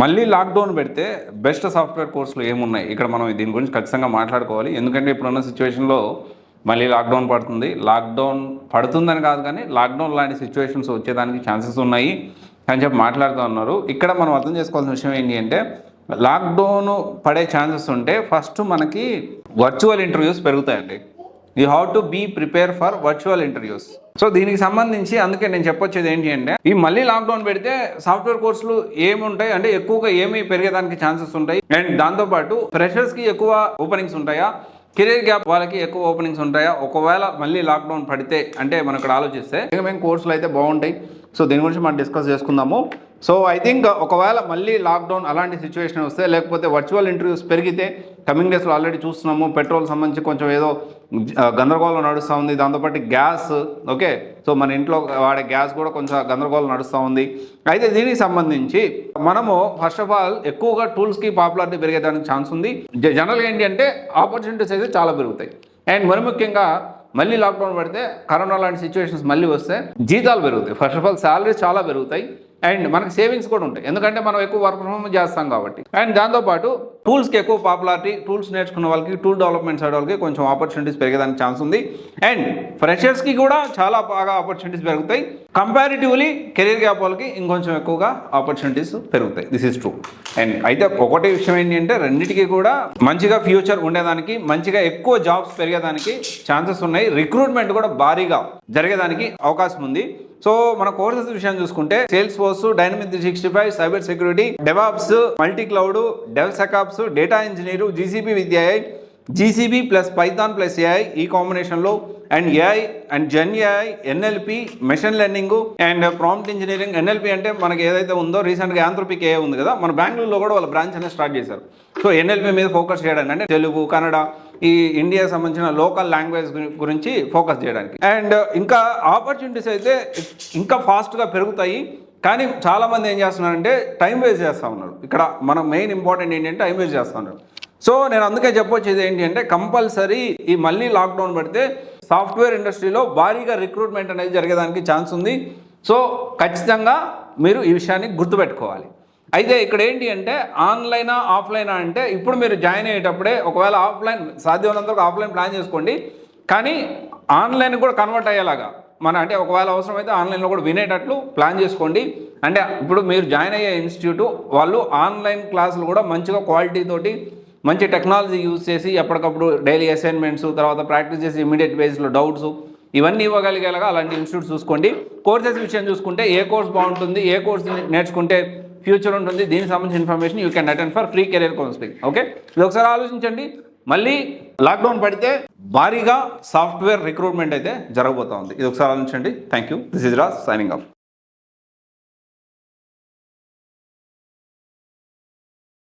మళ్ళీ లాక్డౌన్ పెడితే best software కోర్సులు ఏమున్నాయి ఇక్కడ మనం దీని గురించి ఖచ్చితంగా మాట్లాడుకోవాలి. ఎందుకంటే ఇప్పుడున్న సిచ్యువేషన్లో మళ్ళీ లాక్డౌన్ పడుతుంది. లాక్డౌన్ పడుతుందని కాదు కానీ లాక్డౌన్ లాంటి సిచ్యువేషన్స్ వచ్చేదానికి ఛాన్సెస్ ఉన్నాయి అని చెప్పి మాట్లాడుతూ ఉన్నారు. ఇక్కడ మనం అర్థం చేసుకోవాల్సిన విషయం ఏంటి అంటే లాక్డౌన్ పడే ఛాన్సెస్ ఉంటే ఫస్ట్ మనకి వర్చువల్ ఇంటర్వ్యూస్ పెరుగుతాయండి. You have to be prepare for virtual interviews. So దీనికి సంబంధించి అందుకే నేను చెప్పొచ్చేది ఏంటి అంటే ఈ మళ్ళీ లాక్డౌన్ పెడితే సాఫ్ట్వేర్ కోర్సులు ఏముంటాయి అంటే ఎక్కువగా ఏమి పెరిగేదానికి ఛాన్సెస్ ఉంటాయి. అండ్ దాంతోపాటు ఫ్రెషర్స్కి ఎక్కువ ఓపెనింగ్స్ ఉంటాయా, కెరీర్ గ్యాప్ వాళ్ళకి ఎక్కువ ఓపెనింగ్స్ ఉంటాయా ఒకవేళ మళ్ళీ లాక్డౌన్ పడితే అంటే మనం ఇక్కడ ఆలోచిస్తే మేము కోర్సులు అయితే బాగుంటాయి. సో దీని గురించి మనం డిస్కస్ చేసుకుందాము. సో ఐ థింక్ ఒకవేళ మళ్ళీ లాక్డౌన్ అలాంటి సిచ్యువేషన్ వస్తే లేకపోతే వర్చువల్ ఇంటర్వ్యూస్ పెరిగితే కమింగ్ డేస్లో ఆల్రెడీ చూస్తున్నాము పెట్రోల్ సంబంధించి కొంచెం ఏదో గందరగోళం నడుస్తూ ఉంది. దాంతోపాటు గ్యాస్ ఓకే సో మన ఇంట్లో వాడే గ్యాస్ కూడా కొంచెం గందరగోళం నడుస్తూ ఉంది. అయితే దీనికి సంబంధించి మనము ఫస్ట్ ఆఫ్ ఆల్ ఎక్కువగా టూల్స్కి పాపులారిటీ పెరిగేదానికి ఛాన్స్ ఉంది. జనరల్గా ఏంటి అంటే ఆపర్చునిటీస్ అయితే చాలా పెరుగుతాయి. అండ్ మరి ముఖ్యంగా మళ్ళీ లాక్డౌన్ పడితే కరోనా లాంటి సిచ్యువేషన్స్ మళ్ళీ వస్తే జీతాలు పెరుగుతాయి. ఫస్ట్ ఆఫ్ ఆల్ శాలరీస్ చాలా పెరుగుతాయి అండ్ మనకి సేవింగ్స్ కూడా ఉంటాయి ఎందుకంటే మనం ఎక్కువ వర్క్ ఫ్రమ్ హోమ్ చేస్తాం కాబట్టి. అండ్ దాంతోపాటు టూల్స్కి ఎక్కువ పాపులారిటీ, టూల్స్ నేర్చుకున్న వాళ్ళకి టూల్ డెవలప్మెంట్ సైడ్ వాళ్ళకి కొంచెం ఆపర్చునిటీస్ పెరిగేదానికి ఛాన్స్ ఉంది. అండ్ ఫ్రెషర్స్కి కూడా చాలా బాగా ఆపర్చునిటీస్ పెరుగుతాయి. కంపారిటివ్లీ కెరీర్ గ్యాప్ వాళ్ళకి ఇంకొంచెం ఎక్కువగా ఆపర్చునిటీస్ పెరుగుతాయి. This is true. అండ్ అయితే ఒకటి విషయం ఏంటి అంటే రెండింటికి కూడా మంచిగా ఫ్యూచర్ ఉండేదానికి మంచిగా ఎక్కువ జాబ్స్ పెరిగేదానికి ఛాన్సెస్ ఉన్నాయి. రిక్రూట్మెంట్ కూడా భారీగా జరిగేదానికి అవకాశం ఉంది. సో మన కోర్సెస్ విషయం చూసుకుంటే Salesforce, dynamic 365, cyber security, DevOps, multi cloud, DevSecOps, data engineer, GCP with AI, GCP plus Python plus AI ఈ కాంబినేషన్లో and AI and gen AI, NLP, machine learning and prompt engineering. NLP అంటే మనకి ఏదైతే ఉందో రీసెంట్గా యాంథ్రోపిక్ AI ఉంది కదా మన బెంగళూరులో కూడా వాళ్ళ బ్రాంచ్ అనేది స్టార్ట్ చేశారు. సో ఎన్ఎల్పి మీద ఫోకస్ చేయడానికి అంటే తెలుగు, కన్నడ ఈ ఇండియాకి సంబంధించిన లోకల్ లాంగ్వేజ్ గురించి ఫోకస్ చేయడానికి. అండ్ ఇంకా ఆపర్చునిటీస్ అయితే ఇంకా ఫాస్ట్గా పెరుగుతాయి. కానీ చాలామంది ఏం చేస్తున్నారంటే టైం వేస్ట్ చేస్తూ ఉన్నారు. ఇక్కడ మనం మెయిన్ ఇంపార్టెంట్ ఏంటంటే టైం వేస్ట్ చేస్తూ ఉన్నారు. సో నేను అందుకే చెప్పొచ్చేది ఏంటి అంటే కంపల్సరీ ఈ మళ్ళీ లాక్డౌన్ పడితే సాఫ్ట్వేర్ ఇండస్ట్రీలో భారీగా రిక్రూట్మెంట్ అనేది జరిగేదానికి ఛాన్స్ ఉంది. సో ఖచ్చితంగా మీరు ఈ విషయాన్ని గుర్తుపెట్టుకోవాలి. అయితే ఇక్కడ ఏంటి అంటే ఆన్లైనా ఆఫ్లైనా అంటే ఇప్పుడు మీరు జాయిన్ అయ్యేటప్పుడే ఒకవేళ ఆఫ్లైన్ సాధ్యమైనంతవరకు ఆఫ్లైన్ ప్లాన్ చేసుకోండి. కానీ ఆన్లైన్ కూడా కన్వర్ట్ అయ్యేలాగా అంటే ఒకవేళ అవసరమైతే ఆన్లైన్లో కూడా వినేటట్లు ప్లాన్ చేసుకోండి. అంటే ఇప్పుడు మీరు జాయిన్ అయ్యే ఇన్స్టిట్యూట్ వాళ్ళు ఆన్లైన్ క్లాసులు కూడా మంచిగా క్వాలిటీ తోటి మంచి టెక్నాలజీ యూజ్ చేసి ఎప్పటికప్పుడు డైలీ అసైన్మెంట్స్ తర్వాత ప్రాక్టీస్ చేసి ఇమీడియట్ బేస్లో డౌట్స్ ఇవన్నీ ఇవ్వగలిగేలాగా అలాంటి ఇన్స్టిట్యూట్ చూసుకోండి. కోర్సెస్ విషయం చూసుకుంటే ఏ కోర్స్ బాగుంటుంది, ఏ కోర్స్ నేర్చుకుంటే ఫ్యూచర్ ఉంటుంది, దీనికి సంబంధించిన information you can attend for free career counselling. Okay ఇది ఒకసారి ఆలోచించండి. మళ్ళీ లాక్డౌన్ పడితే భారీగా సాఫ్ట్వేర్ రిక్రూట్మెంట్ అయితే జరగబోతూ ఉంది. ఇది ఒకసారి ఆలోచించండి. Thank you. This is Raj signing off.